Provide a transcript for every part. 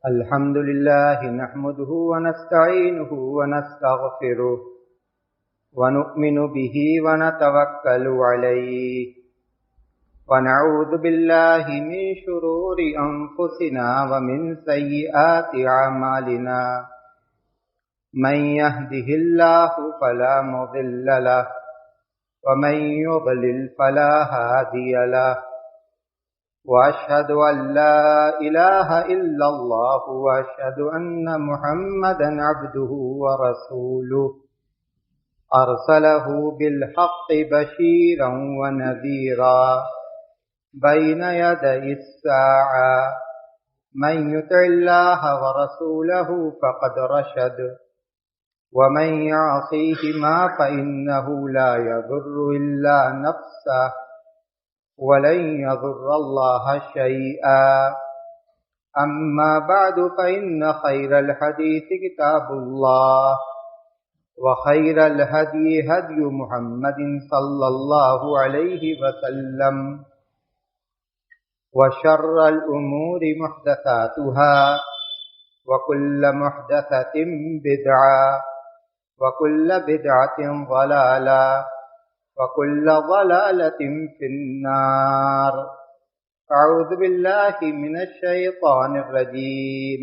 الحمد لله نحمده ونستعينه ونستغفره ونؤمن به ونتوكل عليه ونعوذ بالله من شرور أنفسنا ومن سيئات أعمالنا من يهده الله فلا مضل له ومن يضلل فلا هادي له وأشهد أن لا إله إلا الله وأشهد أن محمدا عبده ورسوله أرسله بالحق بشيرا ونذيرا بين يدي الساعة من يطع الله ورسوله فقد رشد ومن يعصيهما فإنه لا يضر إلا نفسه ولن يضر الله شيئا أما بعد فإن خير الحديث كتاب الله وخير الهدي هدي محمد صلى الله عليه وسلم وشر الأمور محدثاتها وكل محدثة بدعة وكل بدعة ضلالة وكل ضلالة في النار. أعوذ بالله من الشيطان الرجيم.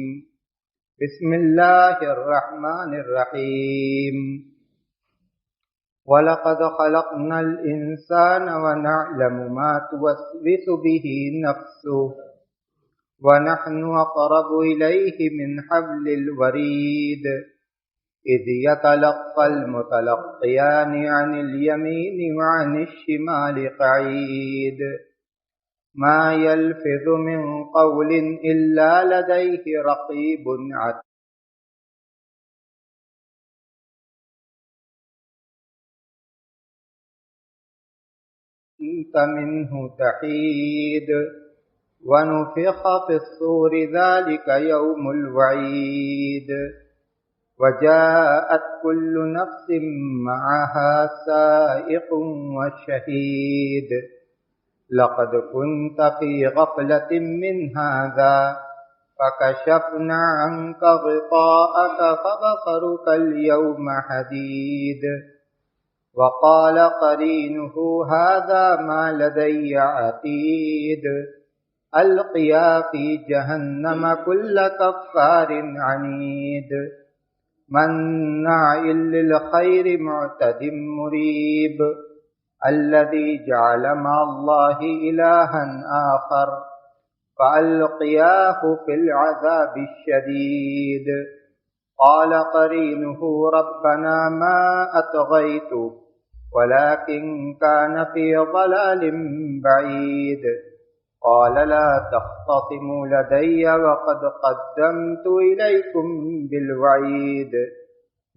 بسم الله الرحمن الرحيم. ولقد خلقنا الإنسان ونعلم ما توسوس به نفسه ونحن أقرب إليه من حبل الوريد إذ يتلقى المتلقيان عن اليمين وعن الشمال قعيد ما يلفظ من قول إلا لديه رقيب عتيد. أنت منه تحيد ونفخ في الصور ذلك يوم الوعيد وجاءت كل نفس معها سائق وشهيد لقد كنت في غفلة من هذا فكشفنا عنك غطاءك فبصرك اليوم حديد وقال قرينه هذا ما لدي عتيد ألقيا في جهنم كل كفار عنيد مناع للخير معتد مريب الذي جعل مع الله إلها آخر فألقياه في العذاب الشديد قال قرينه ربنا ما أطغيته ولكن كان في ضلال بعيد قال لا تختصموا لدي وقد قدمت إليكم بالوعيد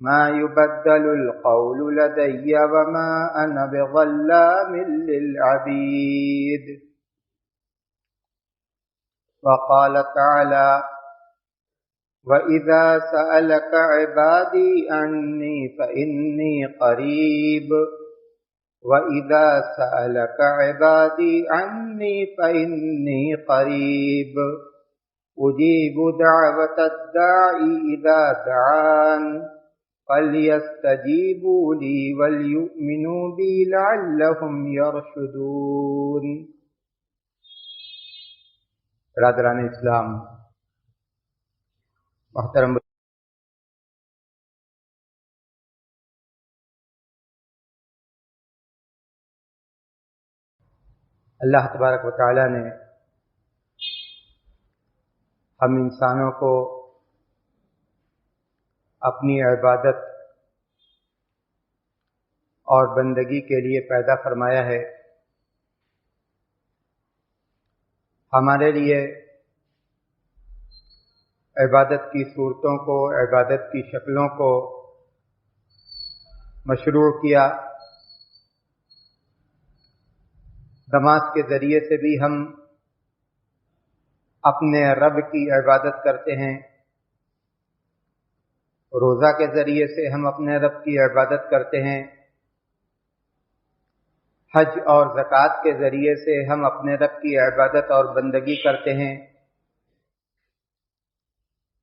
ما يبدل القول لدي وما أنا بظلام للعبيد. وقال تعالى وإذا سألك عبادي عني فإني قريب وَإِذَا سَأَلَكَ عِبَادِي عَنِّي فَإِنِّي قَرِيبٌ أُجِيبُ دَعْوَةَ الدَّاعِ إِذَا دَعَانِ فَلْيَسْتَجِيبُوا لِي وَلْيُؤْمِنُوا بِي لَعَلَّهُمْ يَرْشُدُونَ. برادران اسلام، محترم اللہ تبارک و تعالی نے ہم انسانوں کو اپنی عبادت اور بندگی کے لیے پیدا فرمایا ہے. ہمارے لیے عبادت کی صورتوں کو، عبادت کی شکلوں کو مشروع کیا. نماز کے ذریعے سے بھی ہم اپنے رب کی عبادت کرتے ہیں، روزہ کے ذریعے سے ہم اپنے رب کی عبادت کرتے ہیں، حج اور زکوٰۃ کے ذریعے سے ہم اپنے رب کی عبادت اور بندگی کرتے ہیں.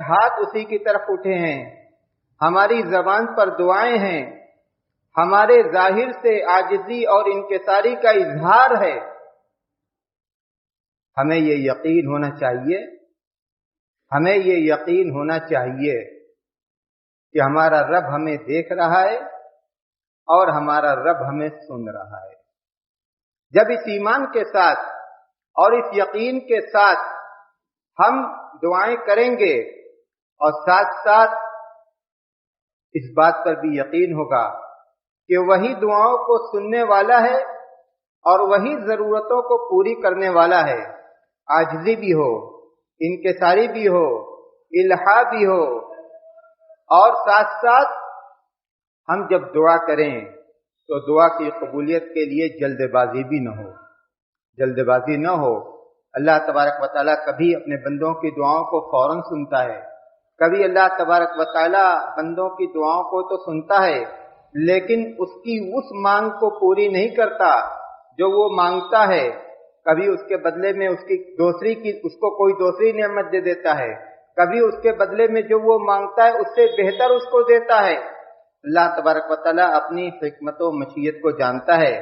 ہاتھ اسی کی طرف اٹھے ہیں، ہماری زبان پر دعائیں ہیں، ہمارے ظاہر سے عاجزی اور انکساری کا اظہار ہے۔ ہمیں یہ یقین ہونا چاہیے، ہمیں یہ یقین ہونا چاہیے کہ ہمارا رب ہمیں دیکھ رہا ہے اور ہمارا رب ہمیں سن رہا ہے۔ جب اس ایمان کے ساتھ اور اس یقین کے ساتھ ہم دعائیں کریں گے اور ساتھ ساتھ اس بات پر بھی یقین ہوگا کہ وہی دعاؤں کو سننے والا ہے اور وہی ضرورتوں کو پوری کرنے والا ہے، عاجزی بھی ہو، انکساری بھی ہو، الحاح بھی ہو، اور ساتھ ساتھ ہم جب دعا کریں تو دعا کی قبولیت کے لیے جلد بازی بھی نہ ہو، جلد بازی نہ ہو۔ اللہ تبارک و تعالیٰ کبھی اپنے بندوں کی دعاؤں کو فوراً سنتا ہے، کبھی اللہ تبارک و تعالیٰ بندوں کی دعاؤں کو تو سنتا ہے لیکن اس کی اس مانگ کو پوری نہیں کرتا جو وہ مانگتا ہے، کبھی اس کے بدلے میں اس کو کوئی دوسری نعمت دے دیتا ہے، کبھی اس کے بدلے میں جو وہ مانگتا ہے اس سے بہتر اس کو دیتا ہے۔ اللہ تبارک و تعالیٰ اپنی حکمت و مشیت کو جانتا ہے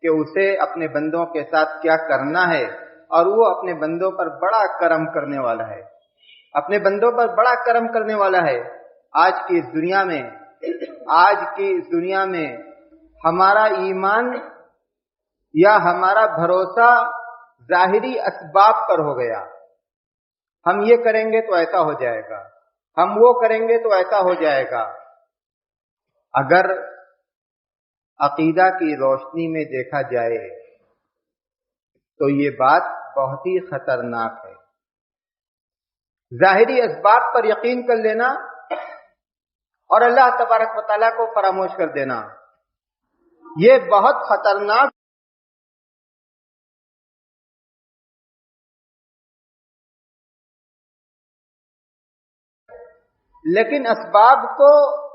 کہ اسے اپنے بندوں کے ساتھ کیا کرنا ہے، اور وہ اپنے بندوں پر بڑا کرم کرنے والا ہے، اپنے بندوں پر بڑا کرم کرنے والا ہے۔ آج کی اس دنیا میں ہمارا ایمان یا ہمارا بھروسہ ظاہری اسباب پر ہو گیا، ہم یہ کریں گے تو ایسا ہو جائے گا، ہم وہ کریں گے تو ایسا ہو جائے گا۔ اگر عقیدہ کی روشنی میں دیکھا جائے تو یہ بات بہت ہی خطرناک ہے۔ ظاہری اسباب پر یقین کر لینا اور اللہ تبارک و تعالیٰ کو فراموش کر دینا، یہ بہت خطرناک لیکن اسباب کو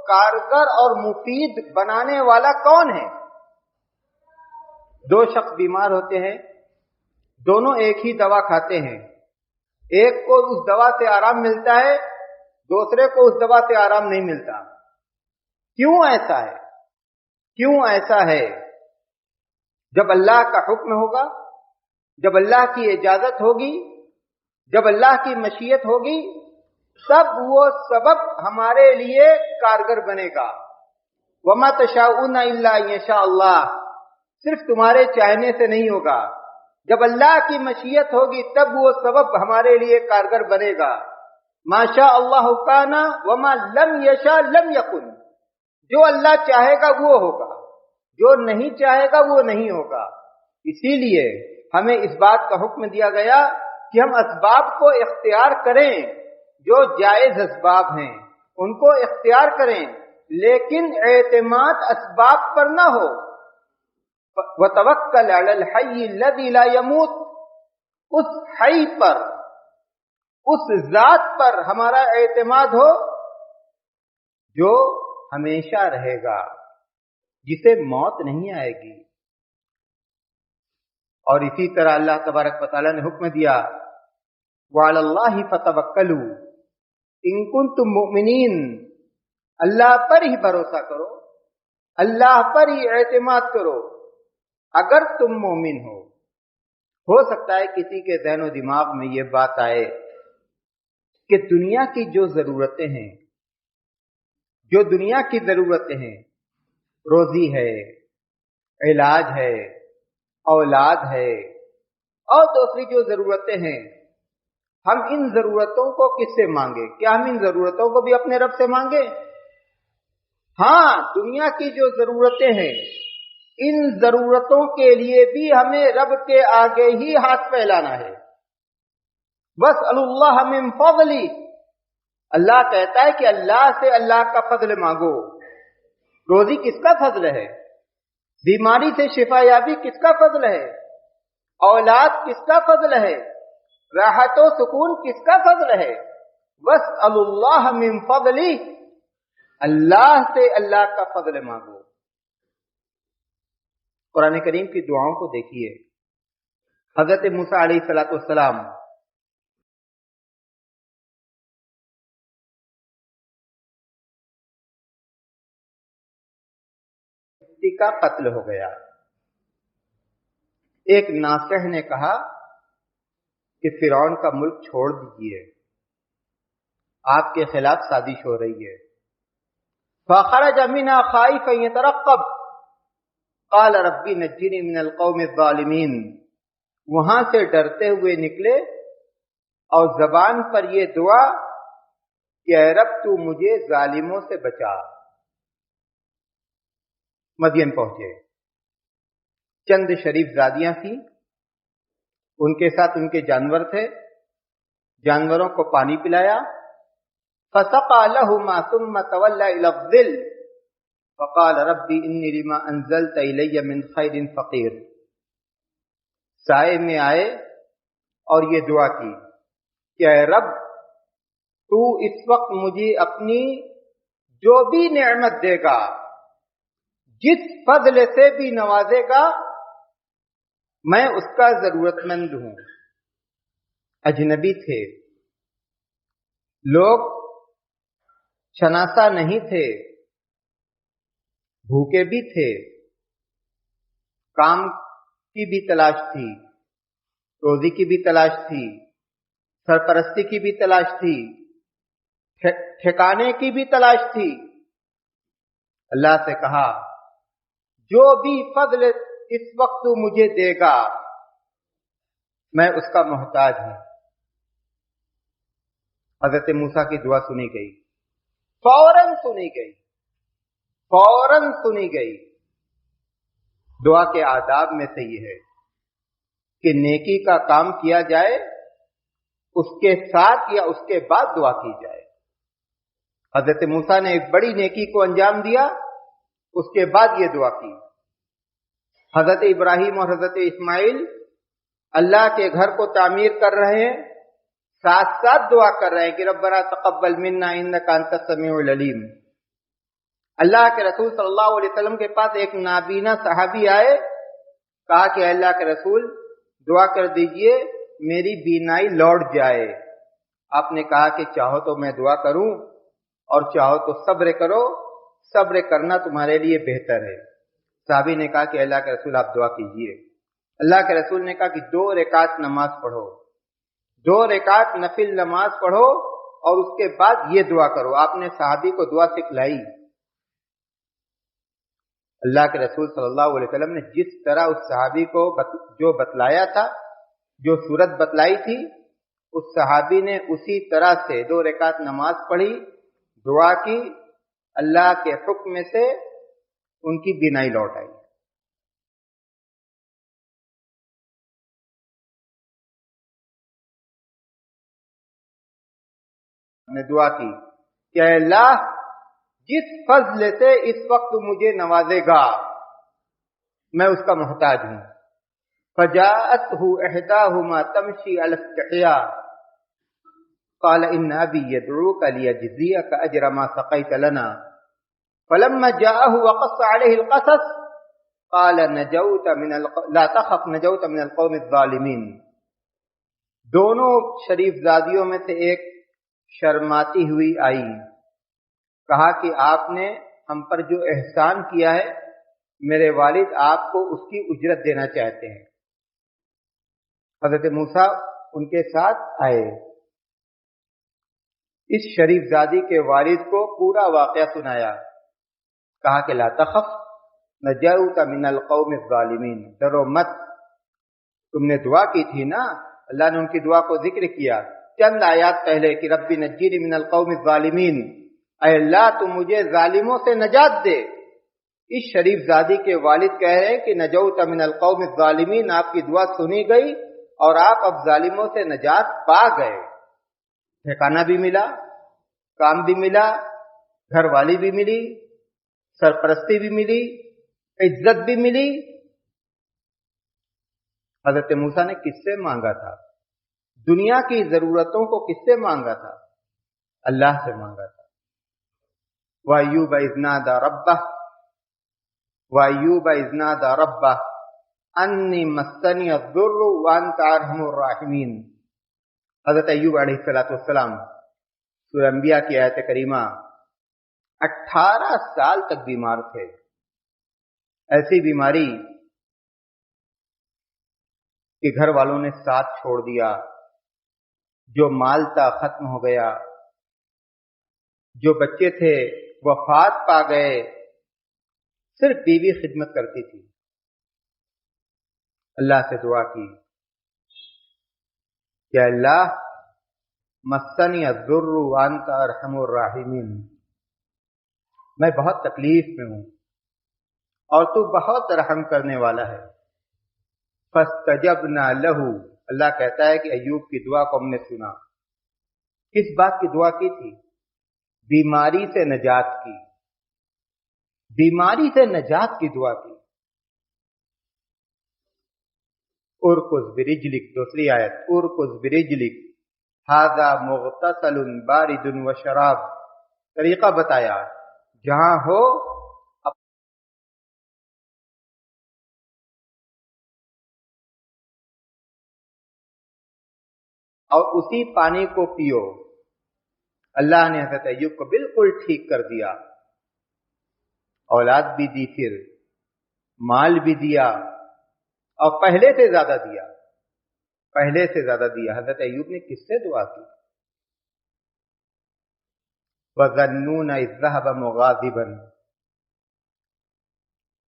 کارگر اور مفید بنانے والا کون ہے؟ دو شخص بیمار ہوتے ہیں، دونوں ایک ہی دوا کھاتے ہیں، ایک کو اس دوا سے آرام ملتا ہے، دوسرے کو اس دوا سے آرام نہیں ملتا۔ کیوں ایسا ہے؟ کیوں ایسا ہے؟ جب اللہ کا حکم ہوگا، جب اللہ کی اجازت ہوگی، جب اللہ کی مشیت ہوگی، تب وہ سبب ہمارے لیے کارگر بنے گا۔ وَمَا تَشَاءُونَ إِلَّا أَن يَشَاءَ اللَّهُ، صرف تمہارے چاہنے سے نہیں ہوگا، جب اللہ کی مشیت ہوگی تب وہ سبب ہمارے لیے کارگر بنے گا۔ مَا شَاءَ اللَّهُ كَانَ وَمَا لَمْ يَشَاء لَمْ يَكُنْ، جو اللہ چاہے گا وہ ہوگا، جو نہیں چاہے گا وہ نہیں ہوگا۔ اسی لیے ہمیں اس بات کا حکم دیا گیا کہ ہم اسباب کو اختیار کریں، جو جائز اسباب ہیں ان کو اختیار کریں، لیکن اعتماد اسباب پر نہ ہو۔ وَتَوَكَّلْ عَلَى الْحَيِّ الَّذِي لَا يَمُوتُ، اس حی پر، اس ذات پر ہمارا اعتماد ہو جو ہمیشہ رہے گا، جسے موت نہیں آئے گی۔ اور اسی طرح اللہ تبارک و تعالیٰ نے حکم دیا وَعَلَى اللَّهِ فَتَوَكَّلُوا إِن كُنتُم مُؤْمِنِينَ، اللہ پر ہی بھروسہ کرو، اللہ پر ہی اعتماد کرو اگر تم مومن ہو۔ ہو سکتا ہے کسی کے ذہن و دماغ میں یہ بات آئے کہ دنیا کی جو ضرورتیں ہیں، جو دنیا کی ضرورتیں ہیں، روزی ہے، علاج ہے، اولاد ہے، اور دوسری جو ضرورتیں ہیں، ہم ان ضرورتوں کو کس سے مانگیں؟ کیا ہم ان ضرورتوں کو بھی اپنے رب سے مانگیں؟ ہاں، دنیا کی جو ضرورتیں ہیں ان ضرورتوں کے لیے بھی ہمیں رب کے آگے ہی ہاتھ پھیلانا ہے۔ وَاسْأَلُوا اللَّهَ مِن فَضْلِهِ، اللہ کہتا ہے کہ اللہ سے اللہ کا فضل مانگو۔ روزی کس کا فضل ہے؟ بیماری سے شفا یابی کس کا فضل ہے؟ اولاد کس کا فضل ہے؟ راحت و سکون کس کا فضل ہے؟ وَاسْأَلُوا اللَّهَ مِن فَضْلِهِ، اللہ سے اللہ کا فضل مانگو۔ قرآن کریم کی دعاؤں کو دیکھیے، حضرت موسیٰ علیہ السلام کا قتل ہو گیا۔ ایک ناصح نے کہا کہ فرعون کا ملک چھوڑ دیجیے، آپ کے خلاف سازش ہو رہی ہے۔ فخرج منها خائفا يترقب قال ربی نجنی من القوم الظالمین، وہاں سے ڈرتے ہوئے نکلے اور زبان پر یہ دعا کہ اے رب تو مجھے ظالموں سے بچا۔ مدین پہنچے، چند شریف زادیاں تھیں، ان کے ساتھ ان کے جانور تھے، جانوروں کو پانی پلایا۔ فسقى لهما ثم تولى الى الظل فقال ربي اني لما انزلت الي من خير فقير۔ سائے میں آئے اور یہ دعا کی کہ اے رب تو اس وقت مجھے اپنی جو بھی نعمت دے گا، جس فضل سے بھی نوازے گا، میں اس کا ضرورت مند ہوں۔ اجنبی تھے، لوگ شناسا نہیں تھے، بھوکے بھی تھے، کام کی بھی تلاش تھی، روزی کی بھی تلاش تھی، سرپرستی کی بھی تلاش تھی، ٹھکانے کی بھی تلاش تھی۔ اللہ سے کہا جو بھی فضل اس وقت تو مجھے دے گا میں اس کا محتاج ہوں۔ حضرت موسیٰ کی دعا سنی گئی، فوراً سنی گئی، فوراً سنی گئی۔ دعا کے آداب میں سے یہ ہے کہ نیکی کا کام کیا جائے، اس کے ساتھ یا اس کے بعد دعا کی جائے۔ حضرت موسیٰ نے ایک بڑی نیکی کو انجام دیا، اس کے بعد یہ دعا کی۔ حضرت ابراہیم اور حضرت اسماعیل اللہ کے گھر کو تعمیر کر رہے ہیں، ساتھ ساتھ دعا کر رہے ہیں کہ ربنا تقبل منا انک انت السمیع العلیم۔ اللہ کے رسول صلی اللہ علیہ وسلم کے پاس ایک نابینا صحابی آئے، کہا کہ اللہ کے رسول دعا کر دیجئے میری بینائی لوٹ جائے۔ آپ نے کہا کہ چاہو تو میں دعا کروں اور چاہو تو صبر کرو، صبر کرنا تمہارے لیے بہتر ہے۔ صحابی نے کہا کہ اللہ کے رسول آپ دعا کیجئے۔ اللہ کے رسول نے کہا کہ 2 رکعت نماز پڑھو، 2 رکعت نفل نماز پڑھو اور اس کے بعد یہ دعا کرو۔ آپ نے صحابی کو دعا سکھلائی۔ اللہ کے رسول صلی اللہ علیہ وسلم نے جس طرح اس صحابی کو جو بتلایا تھا، جو صورت بتلائی تھی، اس صحابی نے اسی طرح سے 2 رکعت نماز پڑھی، دعا کی، اللہ کے حکم سے ان کی بینائی لوٹ آئی۔ نے دعا کی کہ اے اللہ جس فضل سے اس وقت مجھے نوازے گا میں اس کا محتاج ہوں۔ فجاءته احداهما تمشي على استحياء قال ان ابي يدعوك ليجزيك اجر ما سقيت لنا فلما جاءه وقص عليه القصص قال لا تخف نجوت من القوم الظالمين۔ دونوں شریف زادیوں میں سے ایک شرماتی ہوئی آئی، کہا کہ آپ نے ہم پر جو احسان کیا ہے میرے والد آپ کو اس کی اجرت دینا چاہتے ہیں۔ حضرت موسیٰ ان کے ساتھ آئے، اس شریف زادی کے والد کو پورا واقعہ سنایا، کہا کہ لا تخف نجوت من القوم الظالمین، ڈرو مت، تم نے دعا کی تھی نا۔ اللہ نے ان کی دعا کو ذکر کیا چند آیات پہلے کہ ربی نجنی من القوم الظالمین، اے اللہ تو مجھے ظالموں سے نجات دے۔ اس شریف زادی کے والد کہہ رہے ہیں کہ نجوت من القوم الظالمین، آپ کی دعا سنی گئی اور آپ اب ظالموں سے نجات پا گئے۔ ٹھکانہ بھی ملا، کام بھی ملا، گھر والی بھی ملی، سرپرستی بھی ملی، عزت بھی ملی۔ حضرت موسیٰ نے کس سے مانگا تھا؟ دنیا کی ضرورتوں کو کس سے مانگا تھا؟ اللہ سے مانگا تھا۔ وَأَيُّوبَ إِذْ نَادَى رَبَّهُ وَأَيُّوبَ إِذْ نَادَى رَبَّهُ أَنِّي مَسَّنِيَ الضُّرُّ وَأَنْتَ أَرْحَمُ الرَّاحِمِينَ۔ حضرت ایوب علیہ السلام سورہ انبیاء کی آیت کریمہ 18 سال تک بیمار تھے، ایسی بیماری کہ گھر والوں نے ساتھ چھوڑ دیا، جو مال تھا ختم ہو گیا، جو بچے تھے وفات پا گئے، صرف بیوی خدمت کرتی تھی۔ اللہ سے دعا کی کہ اللہ مسنی الضر وانت ارحم الراحمین، میں بہت تکلیف میں ہوں اور تو بہت رحم کرنے والا ہے۔ فاستجبنا لہ، اللہ کہتا ہے کہ ایوب کی دعا کو ہم نے سنا۔ کس بات کی دعا کی تھی؟ بیماری سے نجات کی، بیماری سے نجات کی دعا کی۔ ارکض برجلک، دوسری آیت، ارکض برجلک ھذا مغتسل بارد وشراب، طریقہ بتایا، جہاں ہو اور اسی پانی کو پیو۔ اللہ نے حضرت ایوب کو بالکل ٹھیک کر دیا، اولاد بھی دی، پھر مال بھی دیا، اور پہلے سے زیادہ دیا، پہلے سے زیادہ دیا۔ حضرت ایوب نے کس سے دعا کی؟ وَظَنُّونَ إِذْ ذَهَبَ مُغَاضِبًا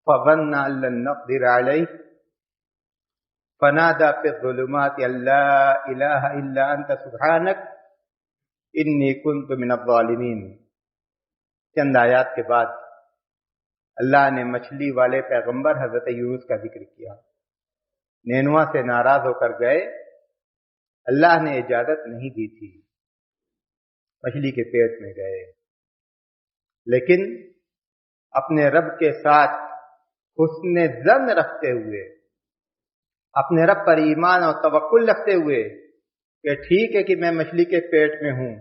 فَظَنَّ أَن لَّن نَّقْدِرَ عَلَيْهِ فَنَادَىٰ فِي الظُّلُمَاتِ أَن لَّا إِلَٰهَ إِلَّا أَنتَ سُبْحَانَكَ إِنِّي كُنتُ مِنَ الظَّالِمِينَ۔ چند آیات کے بعد اللہ نے مچھلی والے پیغمبر حضرت یونس کا ذکر کیا۔ نینوا سے ناراض ہو کر گئے، اللہ نے اجازت نہیں دی تھی، مچھلی کے پیٹ میں گئے، لیکن اپنے رب کے ساتھ حسن ظن رکھتے ہوئے، اپنے رب پر ایمان اور توکل رکھتے ہوئے کہ ٹھیک ہے کہ میں مچھلی کے پیٹ میں ہوں،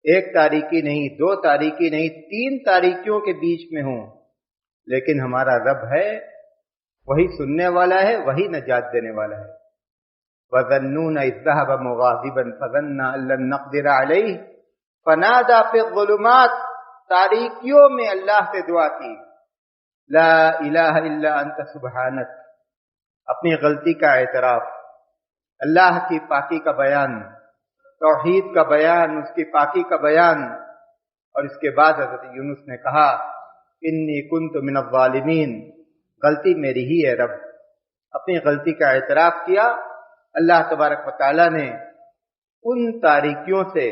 ایک تاریکی نہیں، دو تاریکی نہیں، 3 تاریکیوں کے بیچ میں ہوں، لیکن ہمارا رب ہے، وہی سننے والا ہے، وہی نجات دینے والا ہے۔ وَظَنُّونَ إِذْ ذَهَبَ مُغَاضِبًا فَظَنَّ أَن لَّن نَّقْدِرَ عَلَيْهِ فَنَادَىٰ فِي الظُّلُمَاتِ، تاریکیوں میں اللہ سے دعا کی، لا الہ الا انت سبحانک، اپنی غلطی کا اعتراف، اللہ کی پاکی کا بیان، توحید کا بیان، اس کی پاکی کا بیان، اور اس کے بعد حضرت یونس نے کہا انی کنت من الظالمین، غلطی میری ہی ہے رب، اپنی غلطی کا اعتراف کیا۔ اللہ تبارک و تعالیٰ نے ان تاریکیوں سے،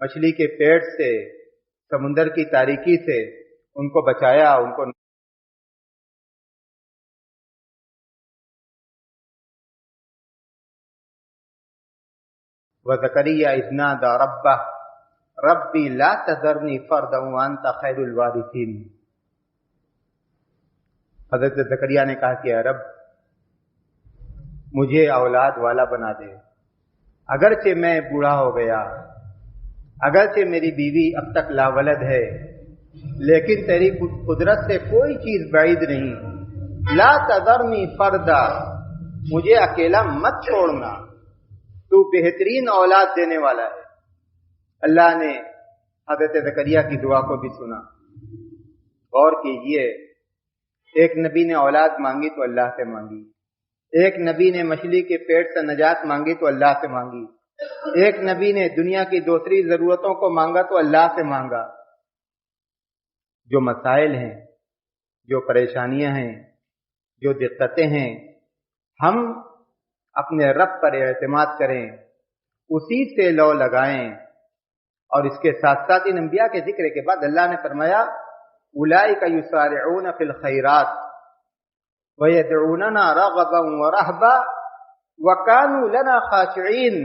مچھلی کے پیٹ سے، سمندر کی تاریکی سے ان کو بچایا، ان کو وَزَكَرِيَّا إِذْ نَادَىٰ رَبَّهُ رَبِّ لَا تَذَرْنِي فَرْدًا وَأَنْتَ خَيْرُ الْوَارِثِينَ۔ حضرت زکریا نے کہا کہ اے رب مجھے اولاد والا بنا دے، اگرچہ میں بوڑھا ہو گیا، اگرچہ میری بیوی اب تک لاولد ہے، لیکن تیری قدرت سے کوئی چیز بعید نہیں۔ لا تذرنی فردا، مجھے اکیلا مت چھوڑنا، تو بہترین اولاد دینے والا ہے۔ اللہ نے حضرت زکریا کی دعا کو بھی سنا۔ غور کیجئے، ایک نبی نے اولاد مانگی تو اللہ سے مانگی، ایک نبی نے مچھلی کے پیٹ سے نجات مانگی تو اللہ سے مانگی، ایک نبی نے دنیا کی دوسری ضرورتوں کو مانگا تو اللہ سے مانگا۔ جو مسائل ہیں، جو پریشانیاں ہیں، جو دقتیں ہیں، ہم اپنے رب پر اعتماد کریں، اسی سے لو لگائیں۔ اور اس کے ساتھ ساتھ ان انبیاء کے ذکر کے بعد اللہ نے فرمایا اولئک یسارعون فی الخیرات ویدعوننا رغبا ورہبا وکانوا لنا خاشعین۔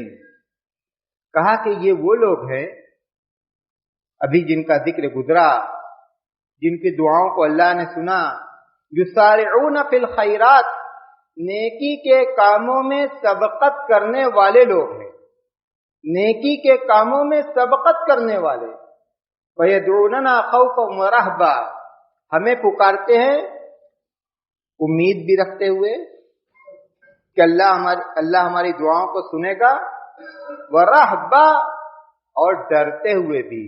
کہا کہ یہ وہ لوگ ہیں ابھی جن کا ذکر گزرا، جن کی دعاؤں کو اللہ نے سنا، یسارعون فی الخیرات، نیکی کے کاموں میں سبقت کرنے والے لوگ ہیں، نیکی کے کاموں میں سبقت کرنے والے۔ وَيَدْعُونَنَا خَوْفًا وَرَهْبًا، ہمیں پکارتے ہیں امید بھی رکھتے ہوئے کہ اللہ ہماری دعاؤں کو سنے گا، وَرَهْبًا، اور ڈرتے ہوئے بھی،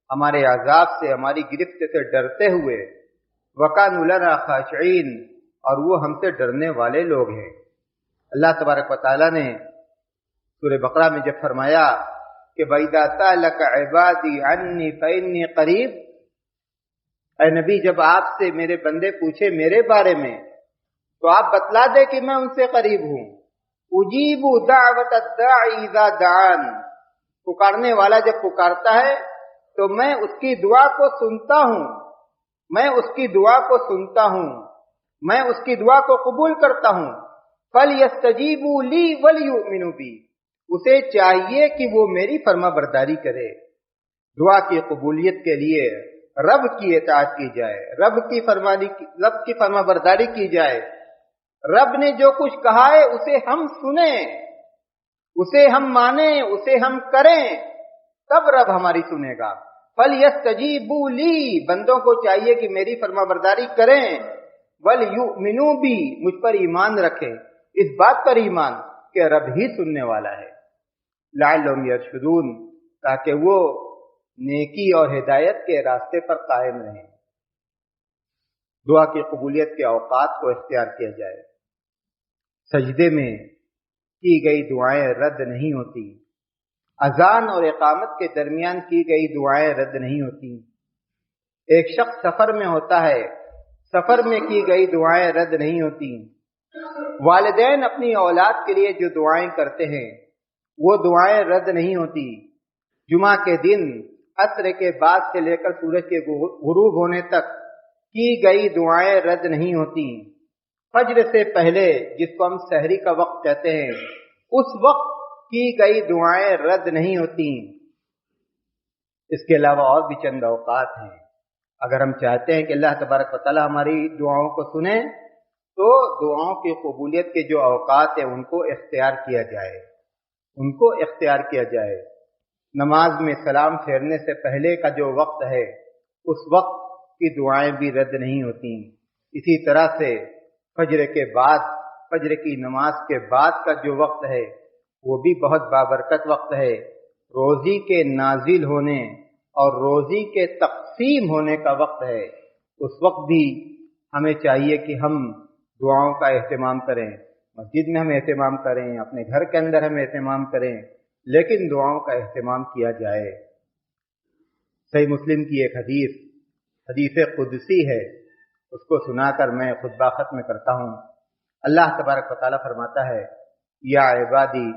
ہمارے عذاب سے، ہماری گرفت سے ڈرتے ہوئے۔ وَكَانُوا لَنَا خَاشِعِينَ، اور وہ ہم سے ڈرنے والے لوگ ہیں۔ اللہ تبارک و تعالیٰ نے سورہ بقرہ میں جب فرمایا کہ وَإِذَا سَأَلَكَ عِبَادِي عَنِّي فَإِنِّي قَرِيبٌ، اے نبی جب آپ سے میرے بندے پوچھے میرے بارے میں تو آپ بتلا دے کہ میں ان سے قریب ہوں۔ اجیب دعوت الداعی اذا دعان، پکارنے والا جب پکارتا ہے تو میں اس کی دعا کو سنتا ہوں، میں اس کی دعا کو سنتا ہوں، میں اس کی دعا کو قبول کرتا ہوں۔ فَلْيَسْتَجِيبُوا لِي وَلْيُؤْمِنُوا بِي، اسے چاہیے کہ وہ میری فرما برداری کرے۔ دعا کی قبولیت کے لیے رب کی اطاعت کی جائے، رب کی فرما برداری کی جائے۔ رب نے جو کچھ کہا ہے اسے ہم سنیں، اسے ہم مانیں، اسے ہم کریں، تب رب ہماری سنے گا۔ فَلْيَسْتَجِيبُوا لِي، بندوں کو چاہیے کہ میری فرما برداری کریں، وَلْيُؤْمِنُوا بِي، مجھ پر ایمان رکھیں، اس بات پر ایمان کہ رب ہی سننے والا ہے۔ لَعَلَّهُمْ يَرْشُدُونَ، تاکہ وہ نیکی اور ہدایت کے راستے پر قائم رہیں۔ دعا کی قبولیت کے اوقات کو اختیار کیا جائے۔ سجدے میں کی گئی دعائیں رد نہیں ہوتی، اذان اور اقامت کے درمیان کی گئی دعائیں رد نہیں ہوتی۔ ایک شخص سفر میں ہوتا ہے، سفر میں کی گئی دعائیں رد نہیں ہوتی۔ والدین اپنی اولاد کے لیے جو دعائیں کرتے ہیں وہ دعائیں رد نہیں ہوتی۔ جمعہ کے دن عصر کے بعد سے لے کر سورج کے غروب ہونے تک کی گئی دعائیں رد نہیں ہوتی۔ فجر سے پہلے جس کو ہم سحری کا وقت کہتے ہیں، اس وقت کی گئی دعائیں رد نہیں ہوتی۔ اس کے علاوہ اور بھی چند اوقات ہیں، اگر ہم چاہتے ہیں کہ اللہ تبارک و تعالی ہماری دعاؤں کو سنے تو دعاؤں کی قبولیت کے جو اوقات ہیں ان کو اختیار کیا جائے، ان کو اختیار کیا جائے۔ نماز میں سلام پھیرنے سے پہلے کا جو وقت ہے اس وقت کی دعائیں بھی رد نہیں ہوتی۔ اسی طرح سے فجر کے بعد، فجر کی نماز کے بعد کا جو وقت ہے وہ بھی بہت بابرکت وقت ہے۔ روزی کے نازل ہونے اور روزی کے تقسیم ہونے کا وقت ہے۔ اس وقت بھی ہمیں چاہیے کہ ہم دعاؤں کا اہتمام کریں، مسجد میں ہم اہتمام کریں، اپنے گھر کے اندر ہم اہتمام کریں، لیکن دعاؤں کا اہتمام کیا جائے۔ صحیح مسلم کی ایک حدیث قدسی ہے، اس کو سنا کر میں خطبہ ختم کرتا ہوں۔ اللہ تبارک و تعالیٰ فرماتا ہے، یا عبادی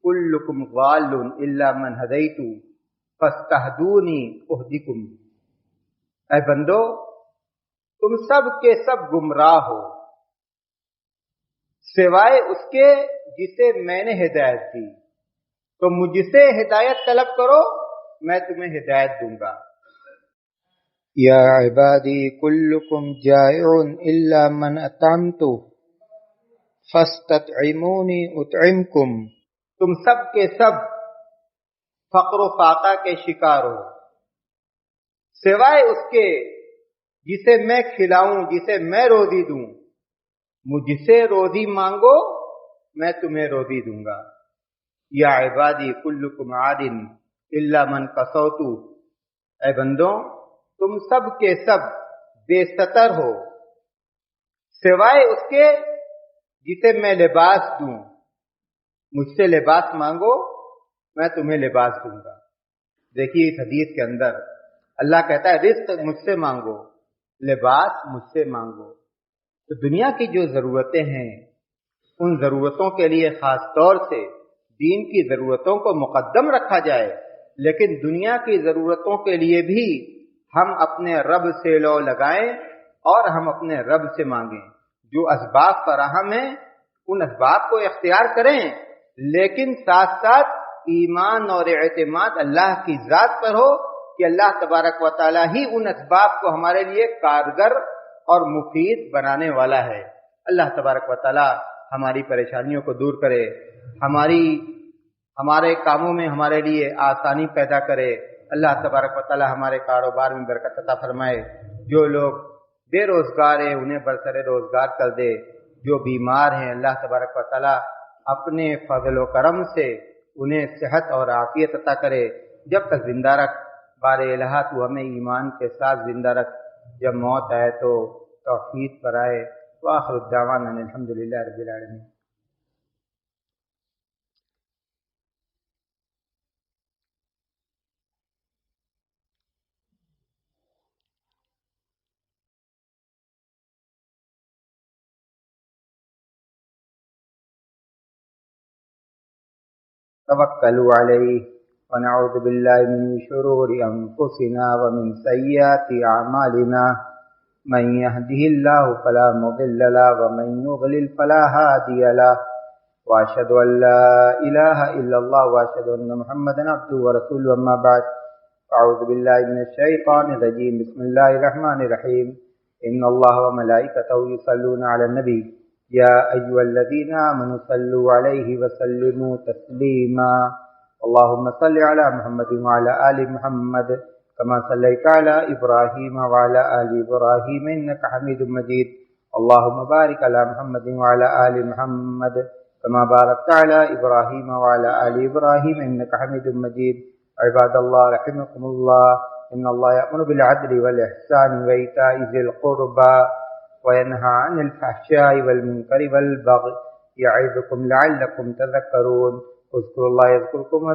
کلکم ضال الا من ہدیت فاستہدونی اہدکم، اے بندو تم سب کے سب گمراہ ہو سوائے اس کے جسے میں نے ہدایت دی، تو مجھ سے ہدایت طلب کرو میں تمہیں ہدایت دوں گا۔ یا عبادی کلکم جائع الا من اطعمت فاستطعمونی اطعمکم، تم سب کے سب فقر و فاقہ کے شکار ہو سوائے اس کے جسے میں کھلاؤں، جسے میں روزی دوں، مجھ سے روزی مانگو میں تمہیں روزی دوں گا۔ یا عبادی کلکم عاد الا من کسوت، اے بندوں تم سب کے سب بے ستر ہو سوائے اس کے جسے میں لباس دوں، مجھ سے لباس مانگو میں تمہیں لباس دوں گا۔ دیکھیے اس حدیث کے اندر اللہ کہتا ہے رزق مجھ سے مانگو، لباس مجھ سے مانگو۔ تو دنیا کی جو ضرورتیں ہیں ان ضرورتوں کے لیے خاص طور سے دین کی ضرورتوں کو مقدم رکھا جائے، لیکن دنیا کی ضرورتوں کے لیے بھی ہم اپنے رب سے لو لگائیں اور ہم اپنے رب سے مانگیں۔ جو اسباب فراہم ہیں ان اسباب کو اختیار کریں، لیکن ساتھ ساتھ ایمان اور اعتماد اللہ کی ذات پر ہو کہ اللہ تبارک و تعالی ہی ان اسباب کو ہمارے لیے کارگر اور مفید بنانے والا ہے۔ اللہ تبارک و تعالی ہماری پریشانیوں کو دور کرے، ہمارے کاموں میں ہمارے لیے آسانی پیدا کرے۔ اللہ تبارک و تعالی ہمارے کاروبار میں برکت عطا فرمائے۔ جو لوگ بے روزگار ہیں انہیں برسر روزگار کر دے، جو بیمار ہیں اللہ تبارک و تعالی اپنے فضل و کرم سے انہیں صحت اور عافیت عطا کرے۔ جب تک زندہ رکھ بار الہ تو ہمیں ایمان کے ساتھ زندہ رکھ، جب موت آئے تو توحید پر آئے۔ وآخر الدعوانا الحمد للہ رب العالمین۔ توکلوا علیہ ونعوذ باللہ من شرور انفسنا ومن سیئات اعمالنا من يهده الله فلا مضل له ومن يضلل فلا هادي له واشهد ان لا اله الا الله واشهد ان محمدا عبده ورسوله اما بعد اعوذ بالله من الشيطان الرجيم بسم الله الرحمن الرحيم ان الله وملائكته يصلون على النبي يا ايها الذين امنوا صلوا عليه وسلموا تسليما اللهم صل على محمد وعلى ال محمد كما صليت على ابراهيم وعلى ال ابراهيم انك حميد مجيد اللهم بارك على محمد وعلى ال محمد كما باركت على ابراهيم وعلى ال ابراهيم انك حميد مجيد عباد الله رحمكم الله ان الله يأمر بالعدل والاحسان وايتاء ذي القربى وينهى عن الفحشاء والمنكر والبغي يعظكم لعلكم تذكرون اذكروا الله يذكركم